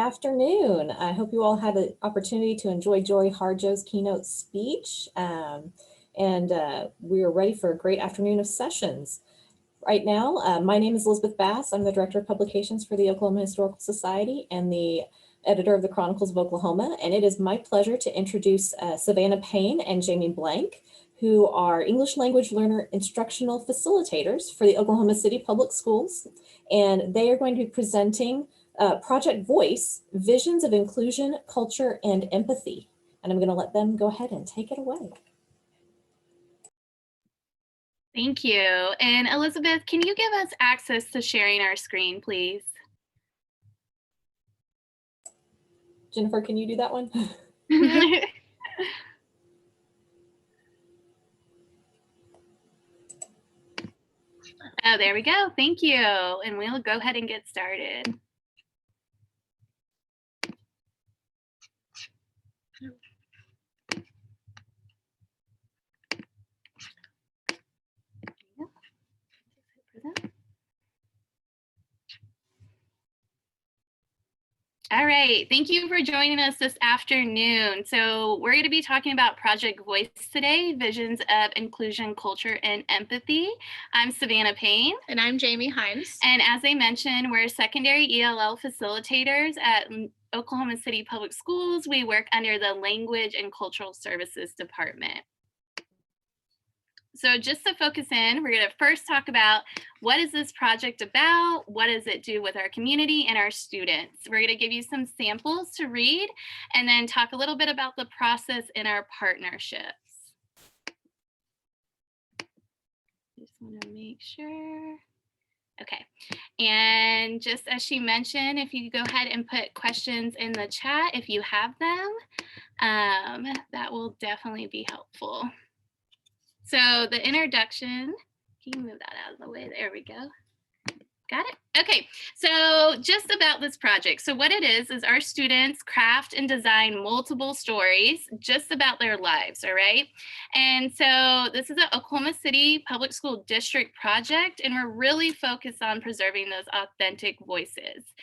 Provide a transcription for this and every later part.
afternoon. I hope you all had an opportunity to enjoy Jory Harjo's keynote speech. We are ready for a great afternoon of sessions. Right now, my name is Elizabeth Bass. I'm the Director of Publications for the Oklahoma Historical Society and the editor of the Chronicles of Oklahoma. And it is my pleasure to introduce Savanna Payne and Jamie Blank, who are English language learner instructional facilitators for the Oklahoma City Public Schools. And they are going to be presenting Project Voice, Visions of Inclusion, Culture, and Empathy. And I'm going to let them go ahead and take it away. Thank you. And Elizabeth, can you give us access to sharing our screen, please? Jennifer, can you do that one? Oh, there we go. Thank you. And we'll go ahead and get started. All right, thank you for joining us this afternoon. So we're going to be talking about Project Voice today, Visions of Inclusion, Culture, and Empathy. I'm Savanna Payne. And I'm Jamie Hinds. And as I mentioned, we're secondary ELL facilitators at Oklahoma City Public Schools. We work under the Language and Cultural Services Department. So just to focus in, we're going to first talk about what is this project about? What does it do with our community and our students? We're going to give you some samples to read and then talk a little bit about the process in our partnerships. Just want to make sure. Okay, and just as she mentioned, if you go ahead and put questions in the chat, if you have them, that will definitely be helpful. So the introduction, can you move that out of the way? There we go. Got it? Okay, so just about this project. So what it is our students craft and design multiple stories just about their lives, all right? And so this is an Oklahoma City Public School District project, and we're really focused on preserving those authentic voices.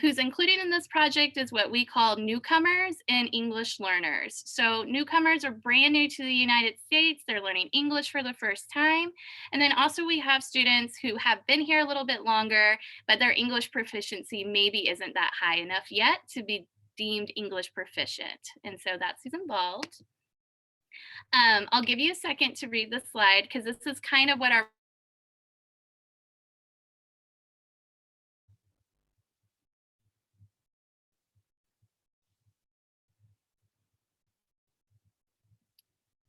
Who's included in this project is what we call newcomers and English learners. So newcomers are brand new to the United States. They're learning English for the first time. And then also we have students who have been here a little bit longer, but their English proficiency maybe isn't that high enough yet to be deemed English proficient. And so that's who's involved. I'll give you a second to read the slide because this is kind of what our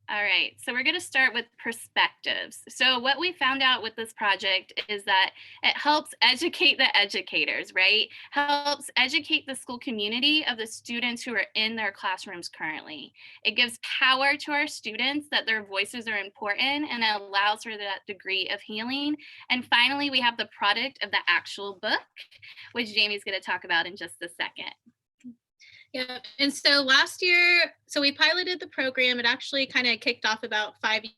All right, so we're going to start with perspectives. So what we found out with this project is that it helps educate the educators, right? Helps educate the school community of the students who are in their classrooms currently. It gives power to our students that their voices are important and it allows for that degree of healing. And finally, we have the product of the actual book, which Jamie's going to talk about in just a second. Yeah, and so last year, so we piloted the program. It actually kind of kicked off about 5 years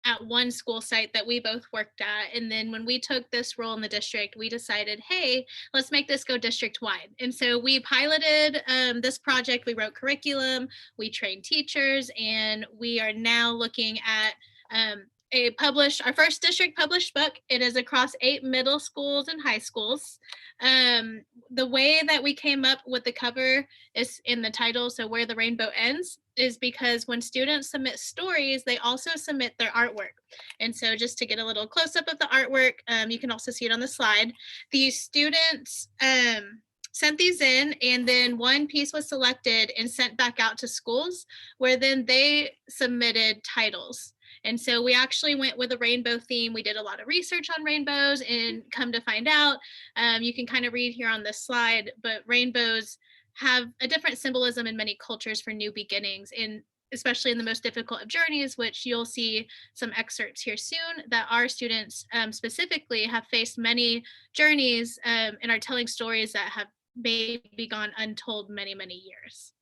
at one school site that we both worked at. And then when we took this role in the district, we decided, hey, let's make this go district-wide. And so we piloted this project. We wrote curriculum, we trained teachers, and we are now looking at our first district published book. It is across 8 middle schools and high schools. The way that we came up with the cover is in the title, so Where the Rainbow Ends, is because when students submit stories, they also submit their artwork. And so just to get a little close up of the artwork, you can also see it on the slide. The students sent these in, and then one piece was selected and sent back out to schools where then they submitted titles. And so we actually went with a rainbow theme. We did a lot of research on rainbows, and come to find out, you can kind of read here on this slide, but rainbows have a different symbolism in many cultures for new beginnings, and especially in the most difficult of journeys, which you'll see some excerpts here soon, that our students specifically have faced many journeys and are telling stories that have maybe gone untold many, many years.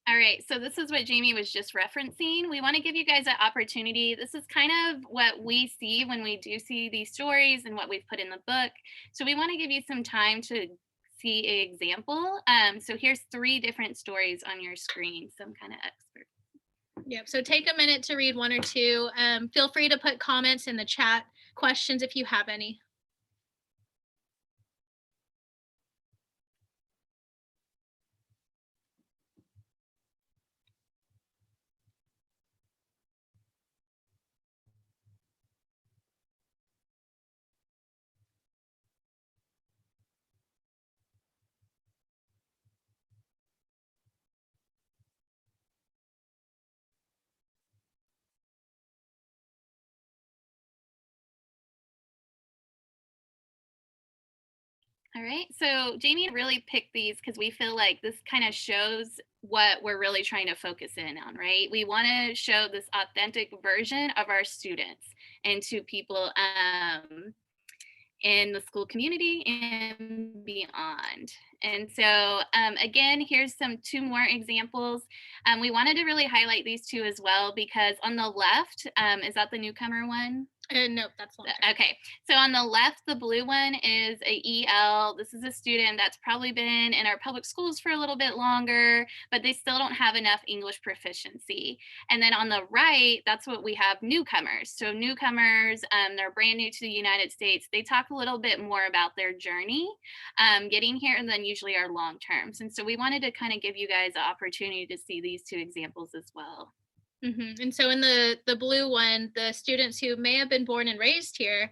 All right, so this is what Jamie was just referencing. We want to give you guys an opportunity. This is kind of what we see when we do see these stories and what we've put in the book. So we want to give you some time to see an example. So here's 3 different stories on your screen, some kind of expert. Yep. So take a minute to read 1 or 2. Feel free to put comments in the chat, questions if you have any. All right, so Jamie really picked these because we feel like this kind of shows what we're really trying to focus in on, right? We want to show this authentic version of our students and to people in the school community and beyond. And so again, here's 2 more examples. We wanted to really highlight these 2 as well because on the left, is that the newcomer one? Nope, that's long term. Okay, so on the left, the blue one is a EL. This is a student that's probably been in our public schools for a little bit longer, but they still don't have enough English proficiency. And then on the right, that's what we have newcomers. So newcomers, they're brand new to the United States. They talk a little bit more about their journey getting here than usually our long terms. And so we wanted to kind of give you guys the opportunity to see these 2 examples as well. And so in the blue one, the students who may have been born and raised here,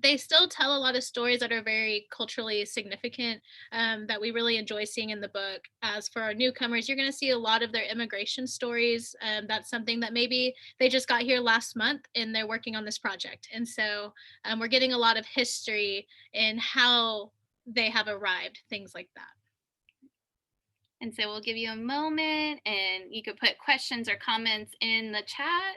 they still tell a lot of stories that are very culturally significant that we really enjoy seeing in the book. As for our newcomers, you're going to see a lot of their immigration stories. That's something that maybe they just got here last month and they're working on this project. And so we're getting a lot of history in how they have arrived, things like that. And so we'll give you a moment and you could put questions or comments in the chat.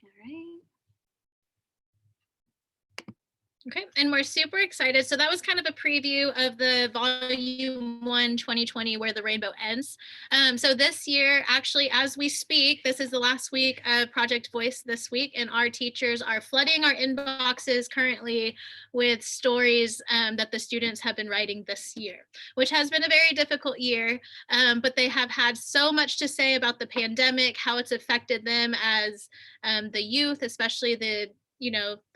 All right. Okay, and we're super excited. So that was kind of a preview of the volume 1 2020 Where the Rainbow Ends. So this year, actually, as we speak, this is the last week of Project Voice this week, and our teachers are flooding our inboxes currently with stories that the students have been writing this year, which has been a very difficult year, but they have had so much to say about the pandemic, how it's affected them as the youth, especially the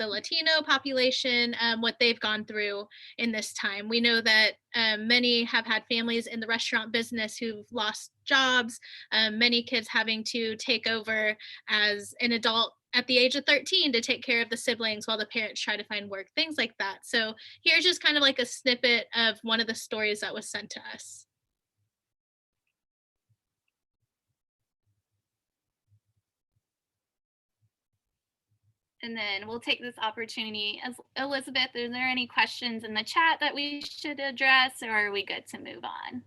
Latino population, what they've gone through in this time. We know that many have had families in the restaurant business who've lost jobs, many kids having to take over as an adult at the age of 13 to take care of the siblings while the parents try to find work, things like that. So here's just kind of like a snippet of one of the stories that was sent to us. And then we'll take this opportunity. As Elizabeth, are there any questions in the chat that we should address, or are we good to move on?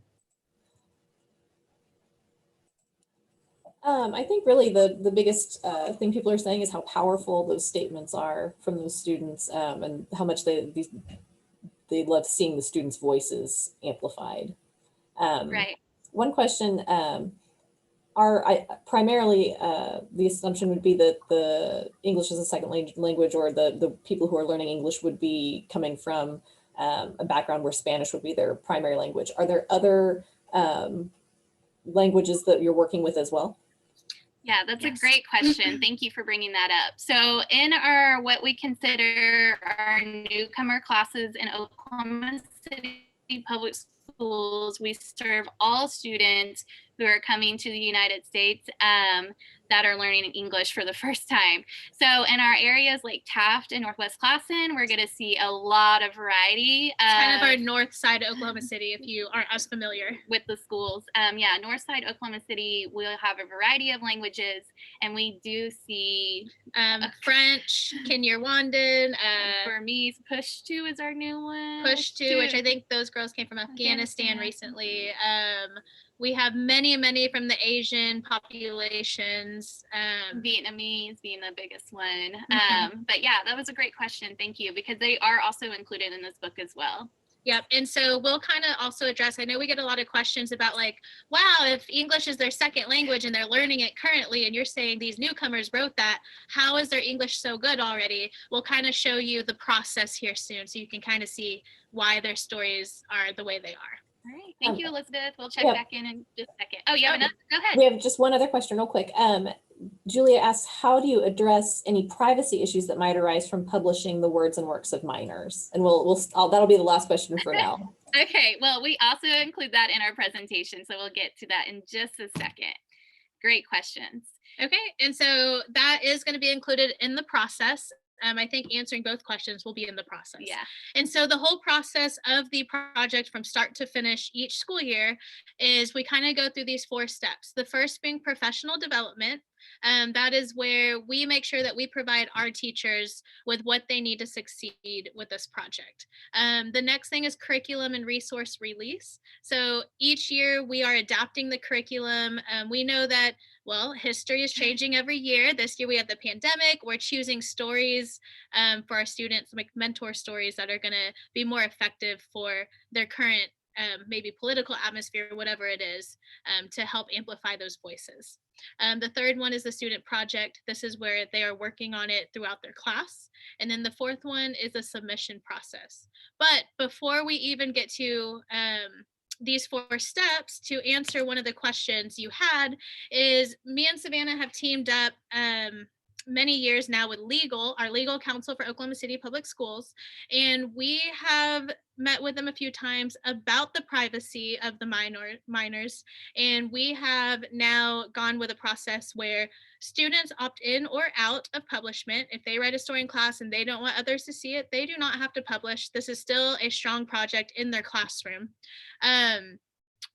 I think really the biggest thing people are saying is how powerful those statements are from those students, and how much they love seeing the students' voices amplified. Right. One question, primarily the assumption would be that the English as a second language, or the people who are learning English would be coming from a background where Spanish would be their primary language. Are there other languages that you're working with as well? Yeah, that's a great question. Thank you for bringing that up. So in our, what we consider our newcomer classes in Oklahoma City Public Schools, we serve all students who are coming to the United States that are learning English for the first time. So in our areas like Taft and Northwest Classen, we're going to see a lot of variety. Kind of our north side of Oklahoma City, if you aren't as familiar with the schools. Yeah, north side Oklahoma City, we'll have a variety of languages, and we do see French, Kinyarwandon, Burmese. Pushtu is our new one. Pushtu, which I think those girls came from Afghanistan recently. We have many, many from the Asian populations. Vietnamese being the biggest one. Mhm. But yeah, that was a great question. Thank you, because they are also included in this book as well. Yep. And so we'll kind of also address, I know we get a lot of questions about like, wow, if English is their second language and they're learning it currently, and you're saying these newcomers wrote that, how is their English so good already? We'll kind of show you the process here soon, so you can kind of see why their stories are the way they are. All right. Thank you, Elizabeth. We'll check yeah. back in just a second. Oh, you have another? Go ahead. We have just one other question real quick. Julia asked, how do you address any privacy issues that might arise from publishing the words and works of minors? And that'll be the last question for now. Okay, well, we also include that in our presentation, so we'll get to that in just a second. Great questions. Okay, and so that is going to be included in the process. I think answering both questions will be in the process. Yeah. And so the whole process of the project from start to finish each school year is we kind of go through these 4 steps. The first being professional development. That is where we make sure that we provide our teachers with what they need to succeed with this project. The next thing is curriculum and resource release. So each year we are adapting the curriculum. We know that, well, history is changing every year. This year we have the pandemic. We're choosing stories for our students, like mentor stories that are going to be more effective for their current maybe political atmosphere, whatever it is, to help amplify those voices. The third one is the student project. This is where they are working on it throughout their class. And then the fourth one is the submission process. But before we even get to these 4 steps, to answer one of the questions you had, is me and Savanna have teamed up many years now with our legal counsel for Oklahoma City Public Schools, and we have met with them a few times about the privacy of the minors, and we have now gone with a process where students opt in or out of publishment. If they write a story in class and they don't want others to see it, they do not have to publish. This is still a strong project in their classroom.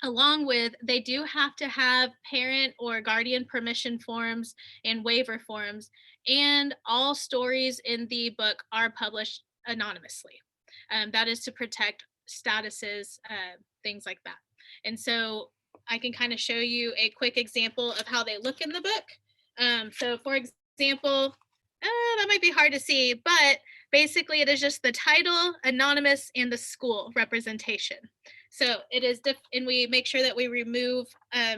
Along with, they do have to have parent or guardian permission forms and waiver forms, and all stories in the book are published anonymously. That is to protect statuses, things like that. And so I can kind of show you a quick example of how they look in the book. So for example, that might be hard to see, but basically it is just the title, anonymous, and the school representation. So it is, and we make sure that we remove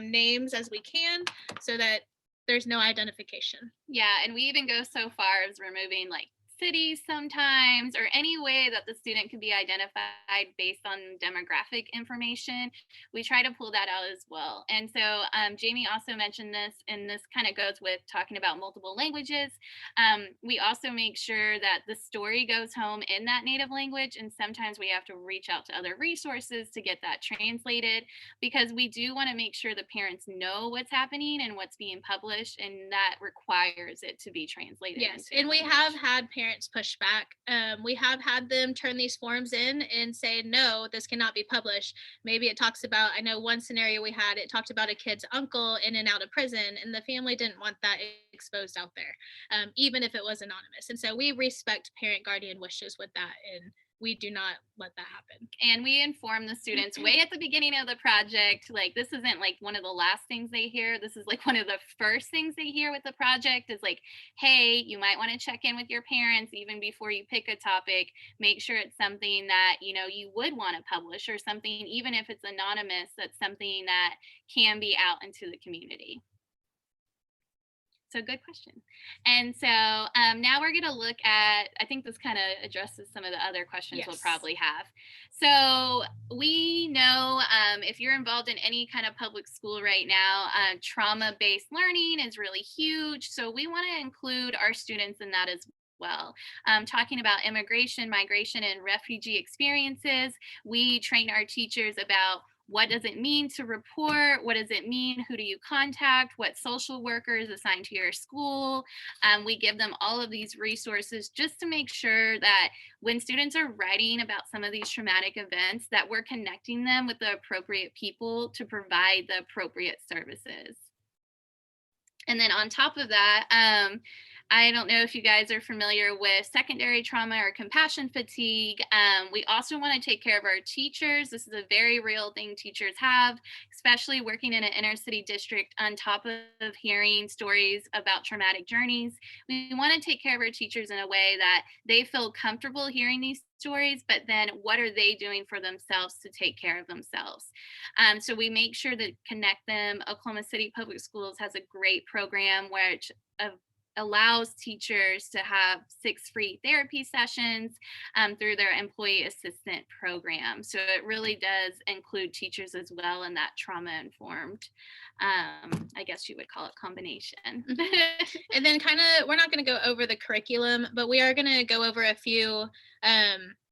names as we can so that there's no identification. Yeah, and we even go so far as removing like cities sometimes, or any way that the student can be identified based on demographic information. We try to pull that out as well. And so Jamie also mentioned this, and this kind of goes with talking about multiple languages. We also make sure that the story goes home in that native language, and sometimes we have to reach out to other resources to get that translated, because we do want to make sure the parents know what's happening and what's being published, and that requires it to be translated. Yes, and we have had parents push back. We have had them turn these forms in and say, no, this cannot be published. Maybe it talks about, I know one scenario we had, it talked about a kid's uncle in and out of prison, and the family didn't want that exposed out there, even if it was anonymous. And so we respect parent guardian wishes with that, and we do not let that happen. And we inform the students way at the beginning of the project, like this isn't like one of the last things they hear. This is like one of the first things they hear with the project is like, hey, you might want to check in with your parents even before you pick a topic. Make sure it's something that, you know, you would want to publish, or something, even if it's anonymous, that's something that can be out into the community. So good question. And so now we're going to look at, I think this kind of addresses some of the other questions we'll probably have. So we know if you're involved in any kind of public school right now, trauma-based learning is really huge. So we want to include our students in that as well. Talking about immigration, migration, and refugee experiences, we train our teachers about what does it mean to report? What does it mean? Who do you contact? What social worker is assigned to your school? We give them all of these resources just to make sure that when students are writing about some of these traumatic events, that we're connecting them with the appropriate people to provide the appropriate services. And then on top of that, I don't know if you guys are familiar with secondary trauma or compassion fatigue. We also want to take care of our teachers. This is a very real thing teachers have, especially working in an inner city district, on top of hearing stories about traumatic journeys, we want to take care of our teachers in a way that they feel comfortable hearing these stories, but then what are they doing for themselves to take care of themselves? So we make sure to connect them. Oklahoma City Public Schools has a great program which allows teachers to have 6 free therapy sessions through their employee assistant program. So it really does include teachers as well in that trauma-informed, I guess you would call it, combination. And then we're not going to go over the curriculum, but we are going to go over a few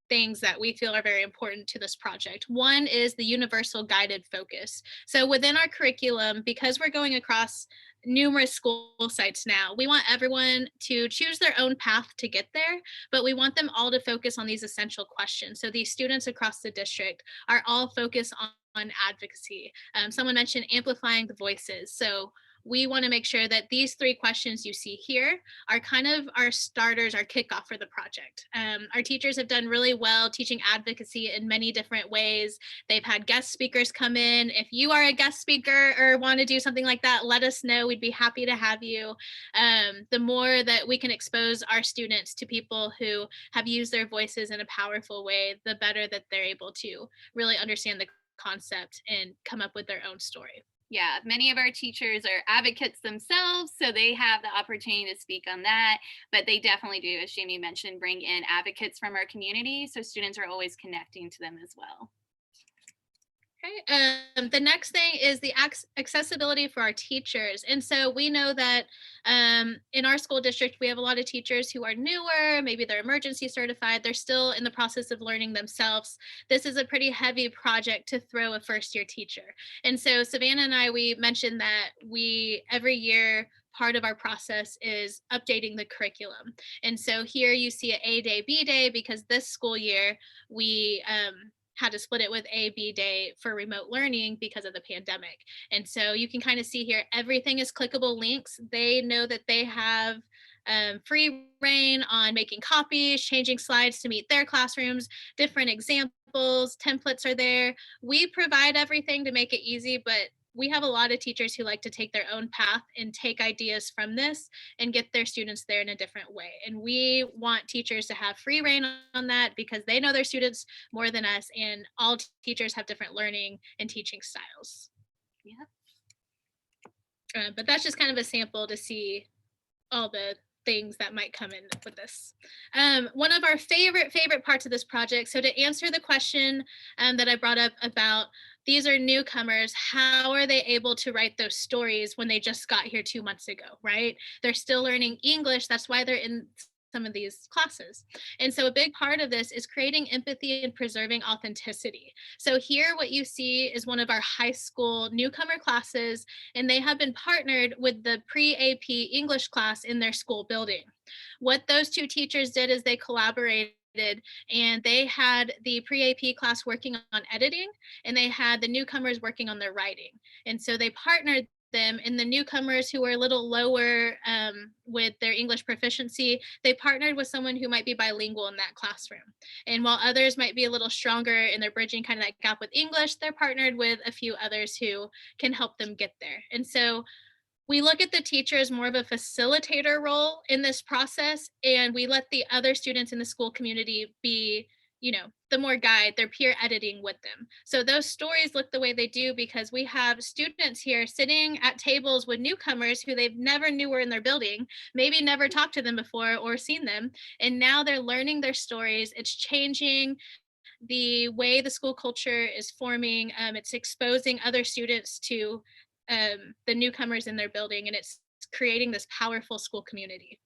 things that we feel are very important to this project. One is the universal guided focus. So within our curriculum, because we're going across numerous school sites now, we want everyone to choose their own path to get there, but we want them all to focus on these essential questions. So these students across the district are all focused on advocacy. Someone mentioned amplifying the voices. So we want to make sure that these 3 questions you see here are kind of our starters, our kickoff for the project. Our teachers have done really well teaching advocacy in many different ways. They've had guest speakers come in. If you are a guest speaker or want to do something like that, let us know. We'd be happy to have you. The more that we can expose our students to people who have used their voices in a powerful way, the better that they're able to really understand the concept and come up with their own story. Yeah, many of our teachers are advocates themselves, so they have the opportunity to speak on that, but they definitely do, as Jamie mentioned, bring in advocates from our community, so students are always connecting to them as well. Okay. The next thing is the accessibility for our teachers. And so we know that in our school district, we have a lot of teachers who are newer, maybe they're emergency certified, they're still in the process of learning themselves. This is a pretty heavy project to throw a first-year teacher. And so Savanna and I, we mentioned that every year, part of our process is updating the curriculum. And so here you see an A day, B day, because this school year we had to split it with A, B day for remote learning because of the pandemic. And so you can kind of see here, everything is clickable links. They know that they have free reign on making copies, changing slides to meet their classrooms, different examples, templates are there. We provide everything to make it easy, but we have a lot of teachers who like to take their own path and take ideas from this and get their students there in a different way. And we want teachers to have free reign on that because they know their students more than us, and all teachers have different learning and teaching styles. Yeah. But that's just kind of a sample to see all the things that might come in with this. One of our favorite parts of this project, so to answer the question that I brought up about these are newcomers, how are they able to write those stories when they just got here 2 months ago, right? They're still learning English. That's why they're in some of these classes. And so a big part of this is creating empathy and preserving authenticity. So here what you see is one of our high school newcomer classes, and they have been partnered with the pre-AP English class in their school building. What those 2 teachers did is they collaborated, and they had the pre-AP class working on editing, and they had the newcomers working on their writing. And so they partnered them, and the newcomers who were a little lower with their English proficiency, they partnered with someone who might be bilingual in that classroom. And while others might be a little stronger in their bridging kind of that gap with English, they're partnered with a few others who can help them get there. And so we look at the teacher as more of a facilitator role in this process, and we let the other students in the school community be, the more guide, their peer editing with them. So those stories look the way they do because we have students here sitting at tables with newcomers who they've never knew were in their building, maybe never talked to them before or seen them, and now they're learning their stories. It's changing the way the school culture is forming. It's exposing other students to the newcomers in their building, and it's creating this powerful school community.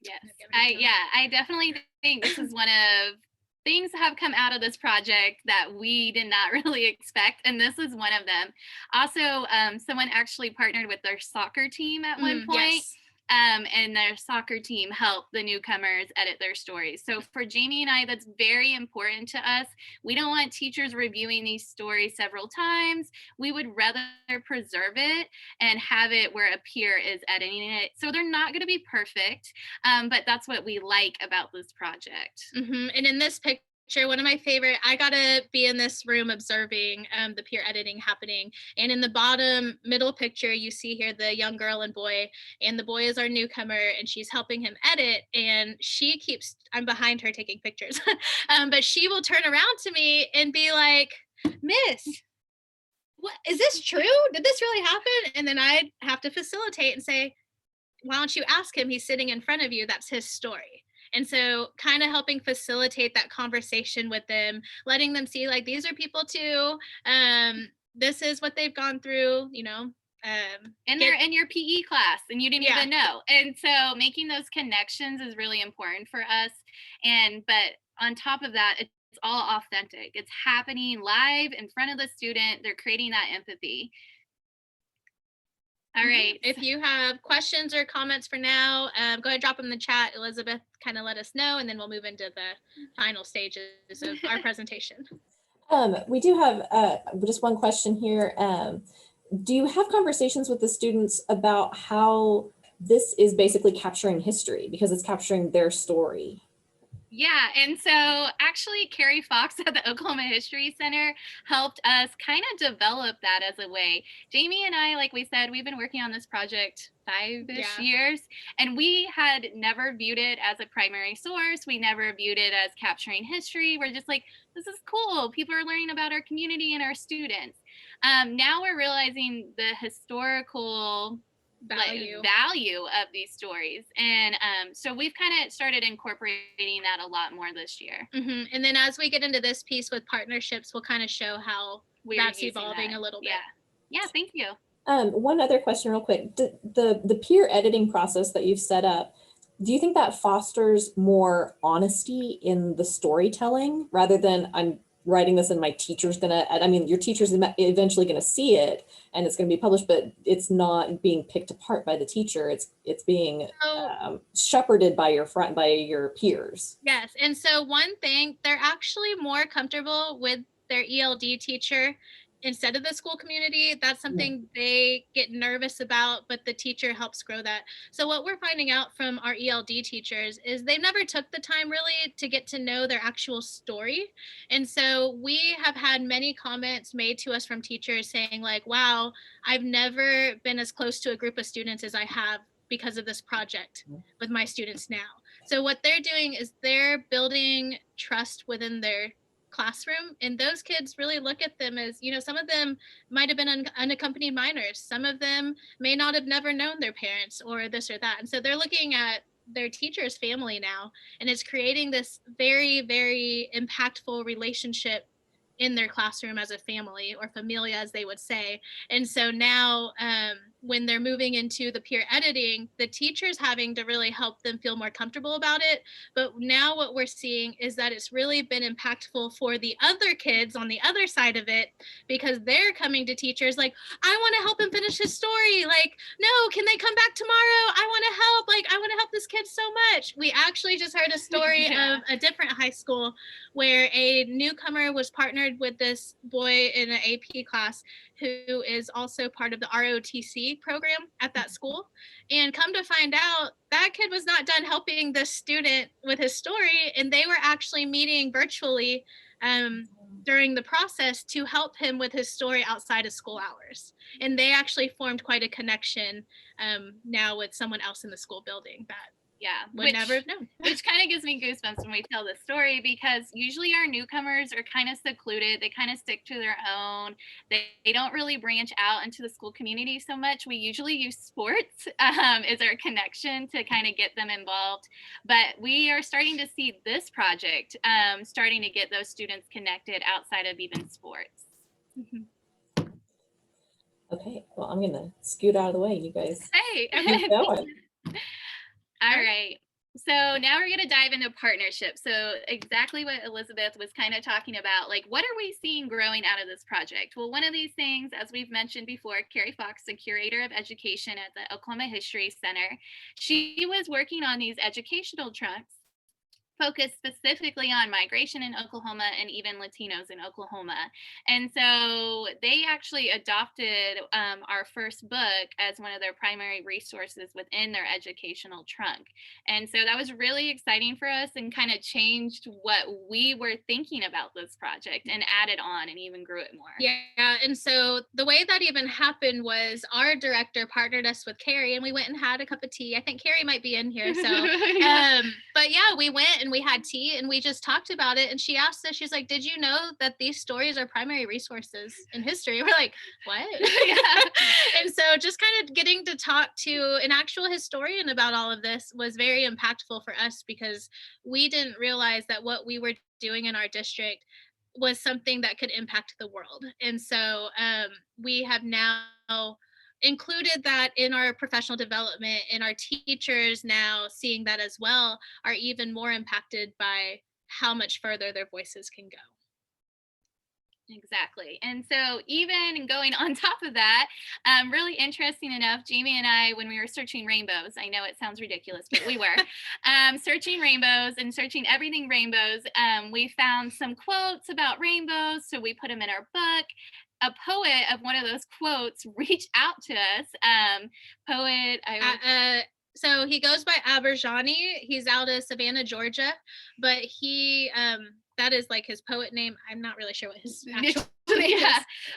Yes, I definitely think this is one of things that have come out of this project that we did not really expect, and this is one of them. Also, someone actually partnered with their soccer team at one point. Yes. And their soccer team helped the newcomers edit their stories. So for Jamie and I, that's very important to us. We don't want teachers reviewing these stories several times. We would rather preserve it and have it where a peer is editing it. So they're not going to be perfect, but that's what we like about this project. Mm-hmm. And in this picture, picture, one of my favorite, I gotta be in this room observing the peer editing happening. And in the bottom middle picture, you see here the young girl and boy, and the boy is our newcomer and she's helping him edit. And she keeps, I'm behind her taking pictures, but she will turn around to me and be like, Miss, what is this true? Did this really happen? And then I'd have to facilitate and say, why don't you ask him? He's sitting in front of you. That's his story. And so kind of helping facilitate that conversation with them, letting them see like these are people too. This is what they've gone through, you know. And they're in your PE class and you didn't Yeah. even know. And so making those connections is really important for us. But on top of that, it's all authentic. It's happening live in front of the student. They're creating that empathy. All right. If you have questions or comments for now, go ahead and drop them in the chat. Elizabeth kind of let us know, and then we'll move into the final stages of our presentation. We do have just one question here. Do you have conversations with the students about how this is basically capturing history because it's capturing their story? Yeah, and so actually Carrie Fox at the Oklahoma History Center helped us kind of develop that as a way. Jamie and I, like we said, we've been working on this project 5-ish years, and we had never viewed it as a primary source. We never viewed it as capturing history. We're just like, this is cool. People are learning about our community and our students. Now we're realizing the historical value of these stories, and so we've kind of started incorporating that a lot more this year. And then as we get into this piece with partnerships, we'll kind of show how that's evolving a little bit. Yeah, thank you. One other question real quick. The peer editing process that you've set up, do you think that fosters more honesty in the storytelling rather than I'm writing this and my teacher's gonna, I mean, your teacher's eventually gonna see it and it's gonna be published, but it's not being picked apart by the teacher. It's being shepherded by your peers. Yes, and so one thing, they're actually more comfortable with their ELD teacher instead of the school community. That's something they get nervous about, but the teacher helps grow that. So what we're finding out from our ELD teachers is they never took the time really to get to know their actual story. And so we have had many comments made to us from teachers saying like, wow, I've never been as close to a group of students as I have because of this project with my students now. So what they're doing is they're building trust within their classroom, and those kids really look at them as, you know, some of them might have been unaccompanied minors, some of them may not have never known their parents or this or that, and so they're looking at their teacher's family now, and it's creating this very, very impactful relationship in their classroom as a family, or familia as they would say. And so now when they're moving into the peer editing, the teacher's having to really help them feel more comfortable about it. But now what we're seeing is that it's really been impactful for the other kids on the other side of it, because they're coming to teachers like, I want to help him finish his story. Like, no, can they come back tomorrow? I want to help. Like, I want to help this kid so much. We actually just heard a story of a different high school where a newcomer was partnered with this boy in an AP class who is also part of the ROTC program at that school. And come to find out, that kid was not done helping the student with his story, and they were actually meeting virtually during the process to help him with his story outside of school hours. And they actually formed quite a connection now with someone else in the school building that would never have known. Which kind of gives me goosebumps when we tell this story, because usually our newcomers are kind of secluded. They kind of stick to their own. They don't really branch out into the school community so much. We usually use sports as our connection to kind of get them involved. But we are starting to see this project starting to get those students connected outside of even sports. Okay, well, I'm going to scoot out of the way, you guys. Hey, keep going. All right. So now we're going to dive into partnerships. So exactly what Elizabeth was kind of talking about, like, what are we seeing growing out of this project? Well, one of these things, as we've mentioned before, Carrie Fox, the curator of education at the Oklahoma History Center, she was working on these educational trunks. focused specifically on migration in Oklahoma and even Latinos in Oklahoma. And so they actually adopted our first book as one of their primary resources within their educational trunk. And so that was really exciting for us and kind of changed what we were thinking about this project and added on and even grew it more. Yeah, and so the way that even happened was our director partnered us with Carrie, and we went and had a cup of tea. I think Carrie might be in here. So, but yeah, we went and we had tea and we just talked about it. And she asked us, she's like, did you know that these stories are primary resources in history? We're like, what? Yeah. And so just kind of getting to talk to an actual historian about all of this was very impactful for us, because we didn't realize that what we were doing in our district was something that could impact the world. And so we have now included that in our professional development, and our teachers now, seeing that as well, are even more impacted by how much further their voices can go. Exactly. And so even going on top of that, really interesting enough, Jamie and I, when we were searching rainbows, I know it sounds ridiculous, but we were searching rainbows and searching everything rainbows. We found some quotes about rainbows, so we put them in our book. A poet of one of those quotes reached out to us. So he goes by Aberjani. He's out of Savannah, Georgia, but he that is like his poet name. I'm not really sure what his actual name is.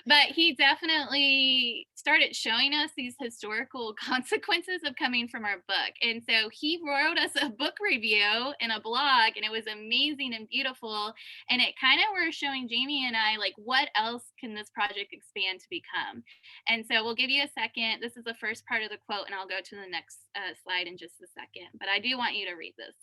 But he definitely started showing us these historical consequences of coming from our book. And so he wrote us a book review in a blog, and it was amazing and beautiful. And it kind of were showing Jamie and I, like, what else can this project expand to become? And so we'll give you a second. This is the first part of the quote, and I'll go to the next slide in just a second. But I do want you to read this.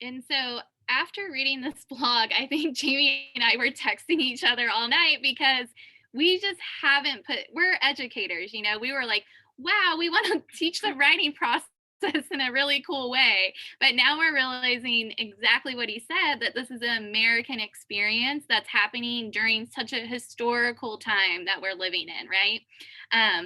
And so after reading this blog, I think Jamie and I were texting each other all night, because we just haven't we're educators, you know, we were like, wow, we want to teach the writing process in a really cool way. But now we're realizing exactly what he said, that this is an American experience that's happening during such a historical time that we're living in, right?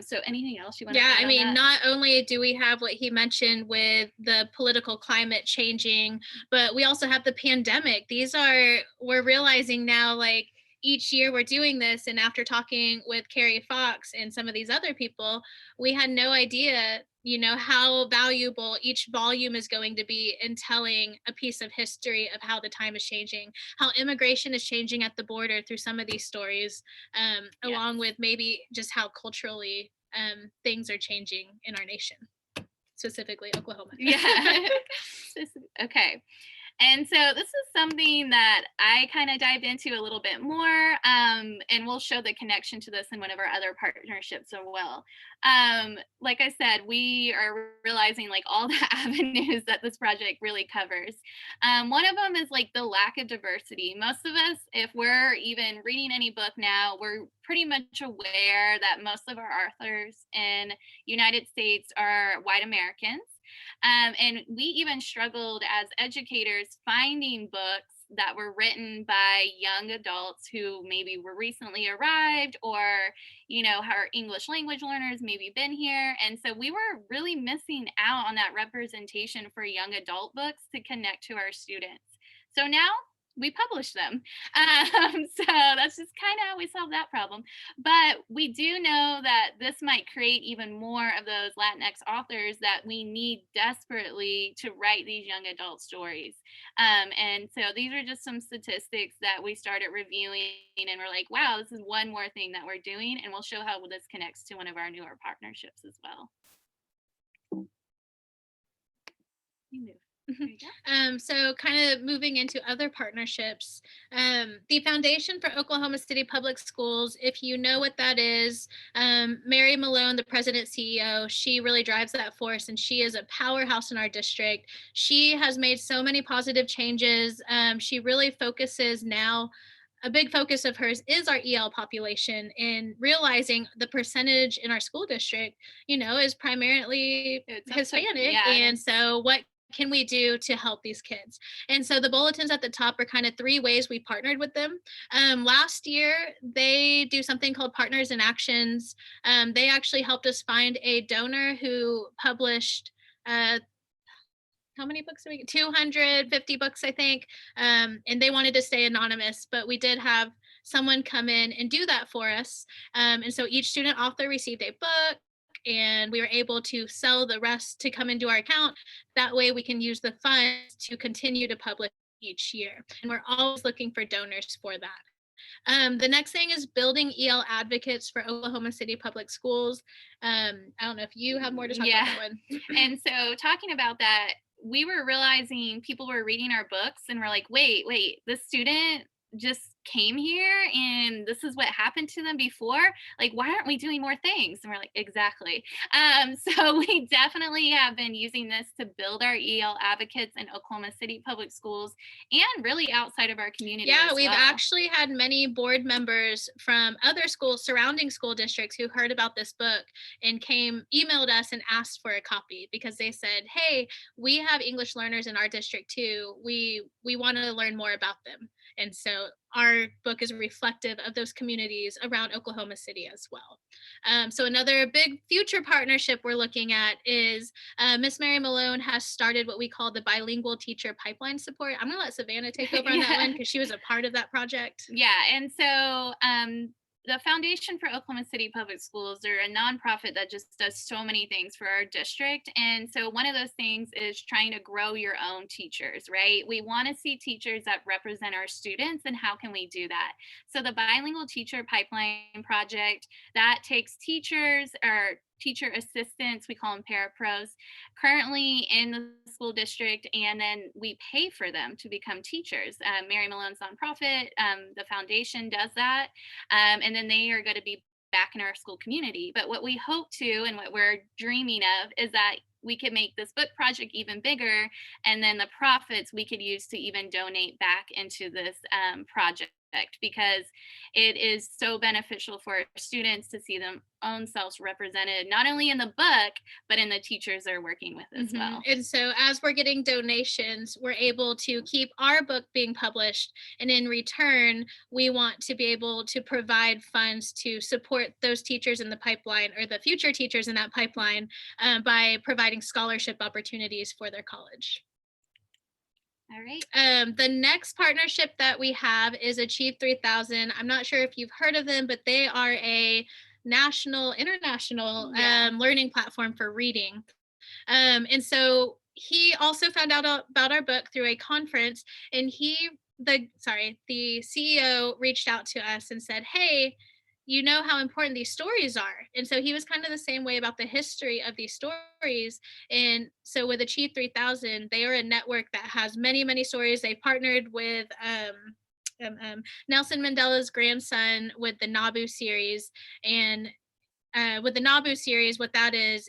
So anything else you want to add? Yeah, I mean, not only do we have what he mentioned with the political climate changing, but we also have the pandemic. We're realizing now, like, each year we're doing this, and after talking with Carrie Fox and some of these other people, we had no idea, you know, how valuable each volume is going to be in telling a piece of history of how the time is changing, how immigration is changing at the border through some of these stories, along with maybe just how culturally things are changing in our nation, specifically Oklahoma. Yeah. Okay. And so this is something that I kind of dived into a little bit more, and we'll show the connection to this in one of our other partnerships as well. Like I said, we are realizing, like, all the avenues that this project really covers. One of them is like the lack of diversity. Most of us, if we're even reading any book now, we're pretty much aware that most of our authors in United States are white Americans. And we even struggled as educators finding books that were written by young adults who maybe were recently arrived, or, you know, our English language learners maybe been here. And so we were really missing out on that representation for young adult books to connect to our students. So now we publish them. So that's just kind of how we solve that problem. But we do know that this might create even more of those Latinx authors that we need desperately to write these young adult stories. And so these are just some statistics that we started reviewing, and we're like, wow, this is one more thing that we're doing. And we'll show how this connects to one of our newer partnerships as well. You move. There you go. So kind of moving into other partnerships, the Foundation for Oklahoma City Public Schools, if you know what that is, Mary Malone, the president CEO, she really drives that force, and she is a powerhouse in our district. She has made so many positive changes. She really focuses now, a big focus of hers is our EL population, and realizing the percentage in our school district, is primarily It's up to- Hispanic. yeah, it And is. so what can we do to help these kids? And so the bulletins at the top are kind of 3 ways we partnered with them. Last year, they do something called Partners in Actions. They actually helped us find a donor who published how many books did we get? 250 books, I think. And they wanted to stay anonymous, but we did have someone come in and do that for us. And so each student author received a book, and we were able to sell the rest to come into our account. That way we can use the funds to continue to publish each year. And we're always looking for donors for that. The next thing is building EL advocates for Oklahoma City Public Schools. I don't know if you have more to talk about that one. And so talking about that, we were realizing people were reading our books and we're like, wait, this student just came here and this is what happened to them before. Like, why aren't we doing more things? And we're like, exactly. So we definitely have been using this to build our EL advocates in Oklahoma City Public Schools and really outside of our community. Yeah, as we've well. actually had many board members from other schools, surrounding school districts, who heard about this book and emailed us and asked for a copy, because they said, hey, we have English learners in our district too. We want to learn more about them. And so our book is reflective of those communities around Oklahoma City as well. So another big future partnership we're looking at is Miss Mary Malone has started what we call the bilingual teacher pipeline support. I'm going to let Savanna take over on that one, because she was a part of that project. Yeah, and so the Foundation for Oklahoma City Public Schools are a nonprofit that just does so many things for our district. And so one of those things is trying to grow your own teachers, right? We want to see teachers that represent our students, and how can we do that? So the Bilingual Teacher Pipeline Project, that takes teachers or teacher assistants, we call them parapros, currently in the school district, and then we pay for them to become teachers. Mary Malone's nonprofit, the foundation does that, and then they are going to be back in our school community. But what we hope to, and what we're dreaming of, is that we could make this book project even bigger, and then the profits we could use to even donate back into this project, because it is so beneficial for students to see them own selves represented, not only in the book, but in the teachers they're working with as well. And so as we're getting donations, we're able to keep our book being published. And in return, we want to be able to provide funds to support those teachers in the pipeline, or the future teachers in that pipeline, by providing scholarship opportunities for their college. All right. The next partnership that we have is Achieve 3000. I'm not sure if you've heard of them, but they are a international learning platform for reading. And so he also found out about our book through a conference, and the CEO reached out to us and said, hey, you know how important these stories are. And so he was kind of the same way about the history of these stories. And so with Achieve 3000, they are a network that has many, many stories. They partnered with Nelson Mandela's grandson with the Nabu series. And with the Nabu series, what that is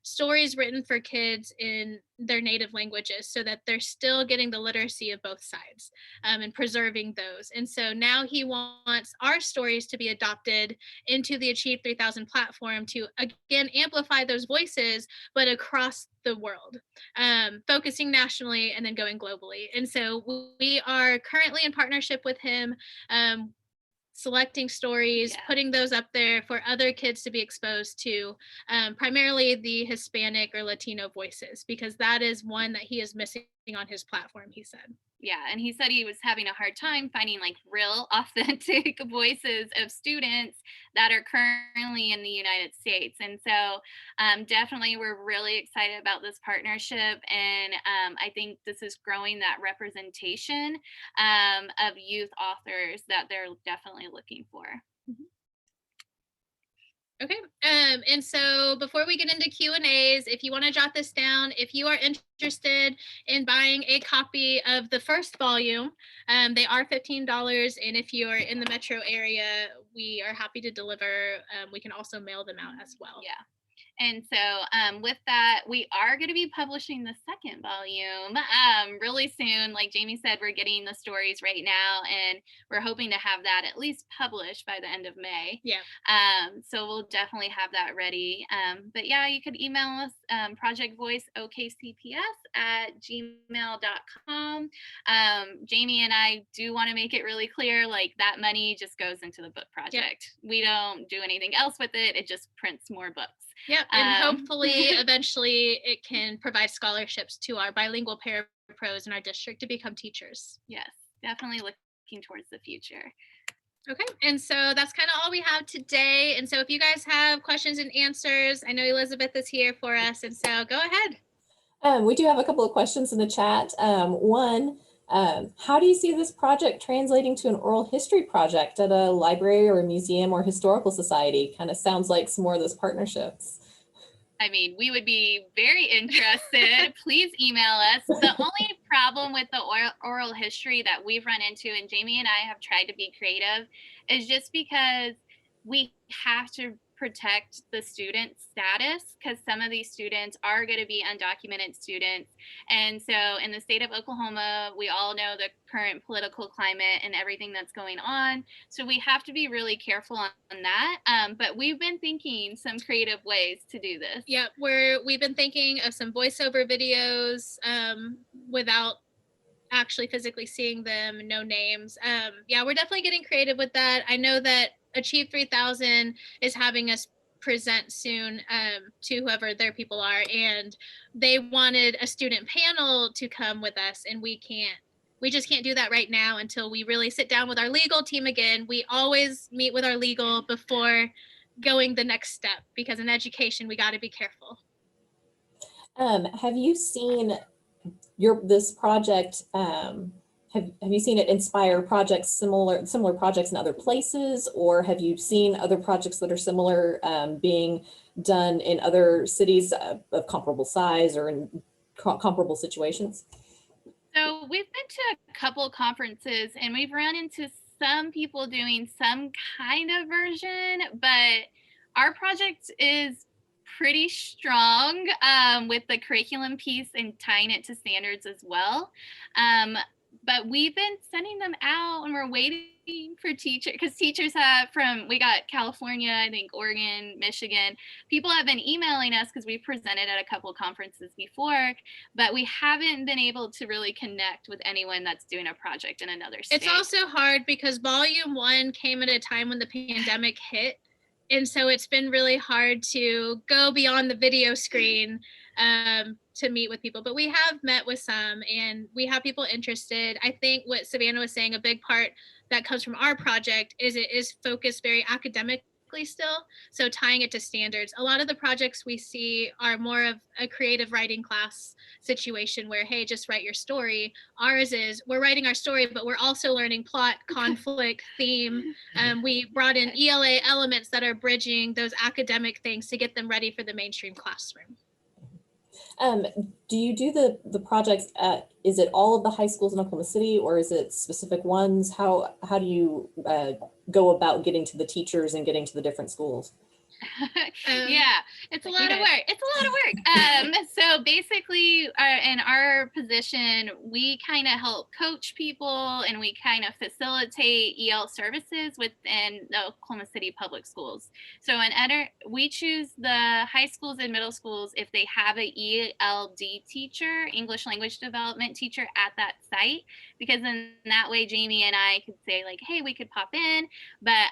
stories written for kids in their native languages, so that they're still getting the literacy of both sides, and preserving those. And so now he wants our stories to be adopted into the Achieve 3000 platform to, again, amplify those voices, but across the world, focusing nationally and then going globally. And so we are currently in partnership with him, selecting stories, putting those up there for other kids to be exposed to, primarily the Hispanic or Latino voices, because that is one that he is missing on his platform, he said. Yeah, and he said he was having a hard time finding like real, authentic voices of students that are currently in the United States. And so definitely we're really excited about this partnership. And I think this is growing that representation of youth authors that they're definitely looking for. Okay, And so before we get into Q&As, if you want to jot this down, if you are interested in buying a copy of the first volume, they are $15. And if you're in the metro area, we are happy to deliver. We can also mail them out as well. Yeah. And so with that, we are going to be publishing the second volume really soon. Like Jamie said, we're getting the stories right now, and we're hoping to have that at least published by the end of May. Yeah. So we'll definitely have that ready. But yeah, you could email us projectvoiceokcps@gmail.com. Jamie and I do want to make it really clear, like that money just goes into the book project. Yeah. We don't do anything else with it. It just prints more books. Yep, and hopefully eventually it can provide scholarships to our bilingual parapros in our district to become teachers. Yes, definitely looking towards the future. Okay, and so that's kind of all we have today. And so if you guys have questions and answers, I know Elizabeth is here for us, and so go ahead. We do have a couple of questions in the chat. One, how do you see this project translating to an oral history project at a library or a museum or historical society? Kind of sounds like some more of those partnerships. I mean, we would be very interested. Please email us. The only problem with the oral history that we've run into, and Jamie and I have tried to be creative, is just because we have to protect the student status, because some of these students are going to be undocumented students. And so in the state of Oklahoma, we all know the current political climate and everything that's going on. So we have to be really careful on that. But we've been thinking some creative ways to do this. Yeah, we've been thinking of some voiceover videos without actually physically seeing them, no names. Yeah, we're definitely getting creative with that. I know that Achieve 3000 is having us present soon to whoever their people are, and they wanted a student panel to come with us, and we just can't do that right now until we really sit down with our legal team again. We always meet with our legal before going the next step, because in education we got to be careful. Have you seen this project? Have you seen it inspire projects, similar projects in other places, or have you seen other projects that are similar being done in other cities of comparable size or in comparable situations? So we've been to a couple of conferences, and we've run into some people doing some kind of version, but our project is pretty strong with the curriculum piece and tying it to standards as well. But we've been sending them out, and we're waiting for teachers, because teachers we got California, I think Oregon, Michigan. People have been emailing us because we've presented at a couple of conferences before, but we haven't been able to really connect with anyone that's doing a project in another state. It's also hard because volume 1 came at a time when the pandemic hit. And so it's been really hard to go beyond the video screen to meet with people. But we have met with some, and we have people interested. I think what Savanna was saying, a big part that comes from our project is it is focused very academically still. So tying it to standards. A lot of the projects we see are more of a creative writing class situation where, hey, just write your story. Ours is we're writing our story, but we're also learning plot, conflict, theme. We brought in ELA elements that are bridging those academic things to get them ready for the mainstream classroom. Do you do the projects at, is it all of the high schools in Oklahoma City, or is it specific ones? How do you go about getting to the teachers and getting to the different schools? Yeah, it's a lot of work. It's a lot of work. So basically, in our position, we kind of help coach people, and we kind of facilitate EL services within the Oklahoma City public schools. So we choose the high schools and middle schools if they have an ELD teacher, English language development teacher, at that site, because in that way, Jamie and I could say like, hey, we could pop in. But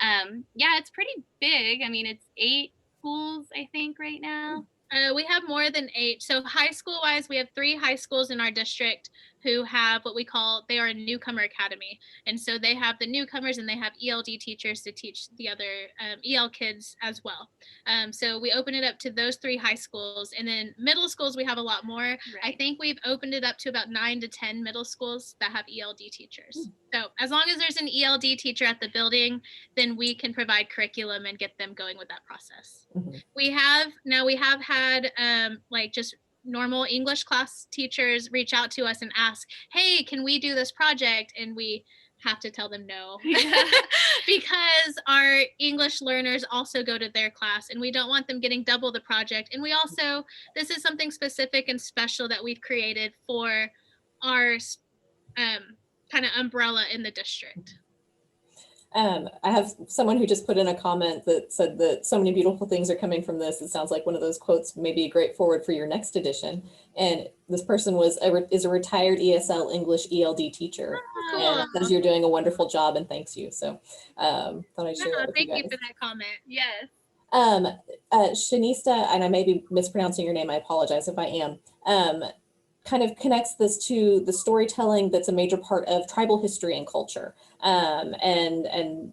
yeah, it's pretty big. I mean, it's 8 schools, I think, right now. We have more than 8. So high school wise, we have 3 high schools in our district. who have what we call, they are a newcomer academy. And so they have the newcomers and they have ELD teachers to teach the other EL kids as well. So we open it up to those 3 high schools, and then middle schools, we have a lot more. Right. I think we've opened it up to about 9 to 10 middle schools that have ELD teachers. So as long as there's an ELD teacher at the building, then we can provide curriculum and get them going with that process. Mhm. We have had like just normal English class teachers reach out to us and ask, hey, can we do this project? And we have to tell them no because our English learners also go to their class and we don't want them getting double the project. And we also, this is something specific and special that we've created for our kind of umbrella in the district. I have someone who just put in a comment that said that so many beautiful things are coming from this. It sounds like one of those quotes may be a great forward for your next edition. And this person is a retired ESL English ELD teacher. Cool. And says you're doing a wonderful job and thanks you. So thought I'd share that with Thank you you guys. for that comment. Yes. Shanista, and I may be mispronouncing your name, I apologize if I am, kind of connects this to the storytelling that's a major part of tribal history and culture. And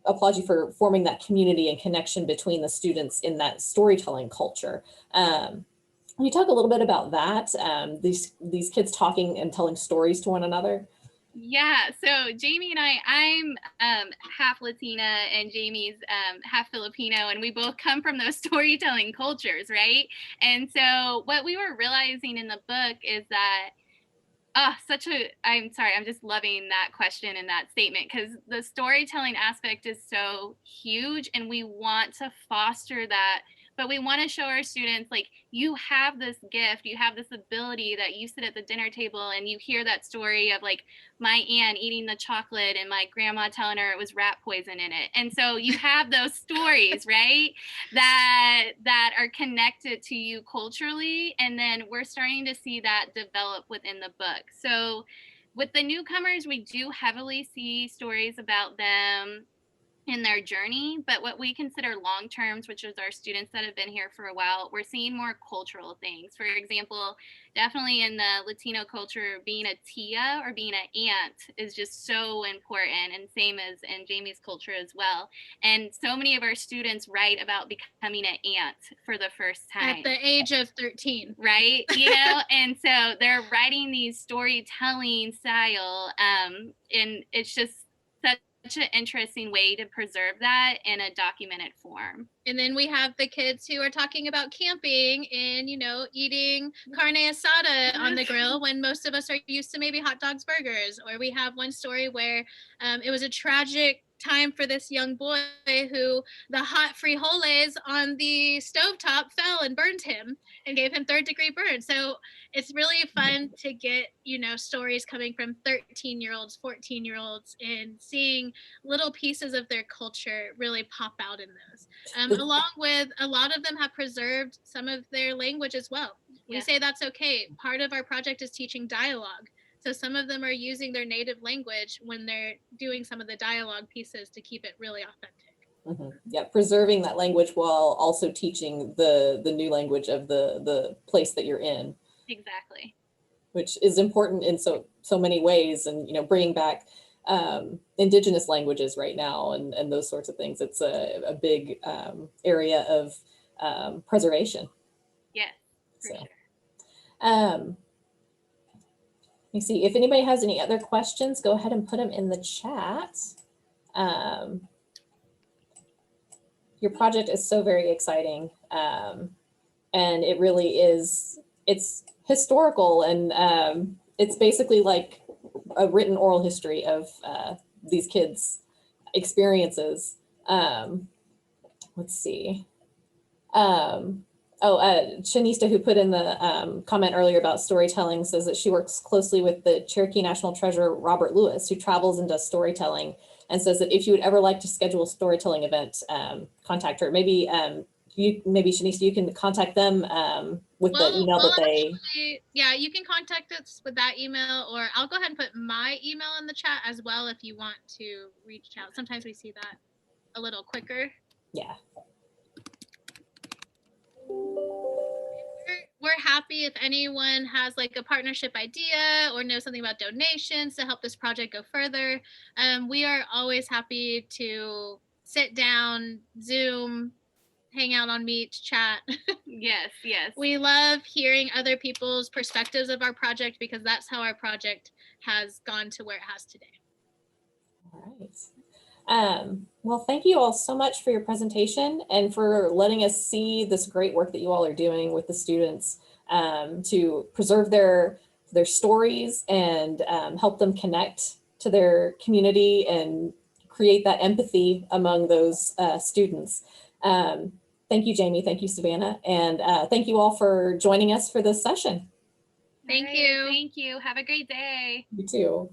applaud you for forming that community and connection between the students in that storytelling culture. Can you talk a little bit about that? These kids talking and telling stories to one another? Yeah, so Jamie and I'm half Latina and Jamie's half Filipino, and we both come from those storytelling cultures, right? And so what we were realizing in the book is that, I'm sorry, I'm just loving that question and that statement, because the storytelling aspect is so huge and we want to foster that. But we want to show our students, like, you have this gift, you have this ability that you sit at the dinner table and you hear that story of like my aunt eating the chocolate and my grandma telling her it was rat poison in it. And so you have those stories, right, that are connected to you culturally. And then we're starting to see that develop within the book. So with the newcomers, we do heavily see stories about them in their journey, but what we consider long terms, which is our students that have been here for a while, we're seeing more cultural things. For example, definitely in the Latino culture, being a tia or being an aunt is just so important, and same as in Jamie's culture as well. And so many of our students write about becoming an aunt for the first time At the age of 13. right, you know. And so they're writing these storytelling style, and it's just such an interesting way to preserve that in a documented form. And then we have the kids who are talking about camping and, you know, eating carne asada on the grill when most of us are used to maybe hot dogs, burgers. Or we have one story where it was a tragic time for this young boy who the hot frijoles on the stovetop fell and burned him and gave him 3rd-degree burn. So it's really fun to get, you know, stories coming from 13-year-olds, 14-year-olds, and seeing little pieces of their culture really pop out in those. Along with a lot of them have preserved some of their language as well. We say that's okay. Part of our project is teaching dialogue. So some of them are using their native language when they're doing some of the dialogue pieces to keep it really authentic. Mm-hmm. Yeah, preserving that language while also teaching the new language of the place that you're in. Exactly. Which is important in so many ways, and you know, bringing back indigenous languages right now and those sorts of things. It's a big area of preservation. Yes, for So, sure. let me see if anybody has any other questions. Go ahead and put them in the chat. Your project is so very exciting, and it really is. It's historical, and it's basically like a written oral history of these kids' experiences. Let's see. Shanista, who put in the comment earlier about storytelling, says that she works closely with the Cherokee National Treasurer, Robert Lewis, who travels and does storytelling, and says that if you would ever like to schedule a storytelling event, contact her. Maybe Shanista, you can contact them with the email that they. Actually, yeah, you can contact us with that email, or I'll go ahead and put my email in the chat as well if you want to reach out. Sometimes we see that a little quicker. Yeah. We're happy happy if anyone has like a partnership idea or knows something about donations to help this project go further. We are always happy to sit down, Zoom, hang out on Meet, chat. Yes, yes. We love hearing other people's perspectives of our project because that's how our project has gone to where it has today. All right. Well, thank you all so much for your presentation and for letting us see this great work that you all are doing with the students to preserve their stories and help them connect to their community and create that empathy among those students. Thank you, Jamie. Thank you, Savanna. And thank you all for joining us for this session. Thank All right, you. Thank you. Have a great day. You too.